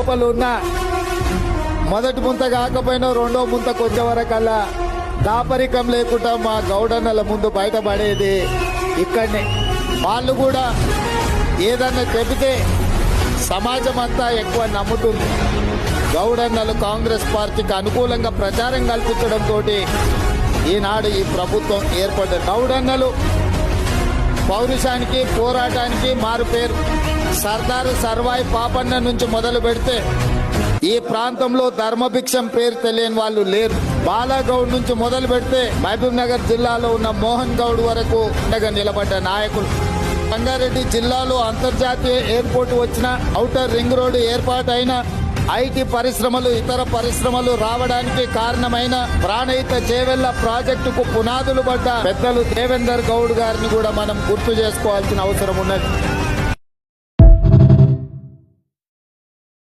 లోపల ఉన్న మొదటి ముంత కాకపోయినా రెండో ముంతకు వచ్చే వరకల్లా దాపరికం లేకుండా మా గౌడన్నల ముందు బయటపడేది ఇక్కడనే. వాళ్ళు కూడా ఏదన్నా చెబితే సమాజం అంతా ఎక్కువ నమ్ముతుంది. గౌడన్నలు కాంగ్రెస్ పార్టీకి అనుకూలంగా ప్రచారం కల్పించడంతో ఈనాడు ఈ ప్రభుత్వం ఏర్పడ్డది. గౌడన్నలు పౌరుషానికి పోరాటానికి మారు పేరు. సర్దారు సర్వాయి పాపన్న నుంచి మొదలు పెడితే ఈ ప్రాంతంలో ధర్మభిక్షం పేరు తెలియని వాళ్ళు లేరు. బాలాగౌడ్ నుంచి మొదలు పెడితే మహబూబ్ నగర్ జిల్లాలో ఉన్న మోహన్ గౌడ్ వరకు ఉండగా నిలబడ్డ నాయకులు. రంగారెడ్డి జిల్లాలో అంతర్జాతీయ ఎయిర్పోర్ట్ వచ్చిన, ఔటర్ రింగ్ రోడ్డు ఏర్పాటైన, ఐటీ పరిశ్రమలు ఇతర పరిశ్రమలు రావడానికి కారణమైన ప్రాణహిత చేవెళ్ల ప్రాజెక్టుకు పునాదులు పడ్డ పెద్దలు దేవేందర్ గౌడ్ గారిని కూడా మనం గుర్తు చేసుకోవాల్సిన అవసరం ఉన్నది.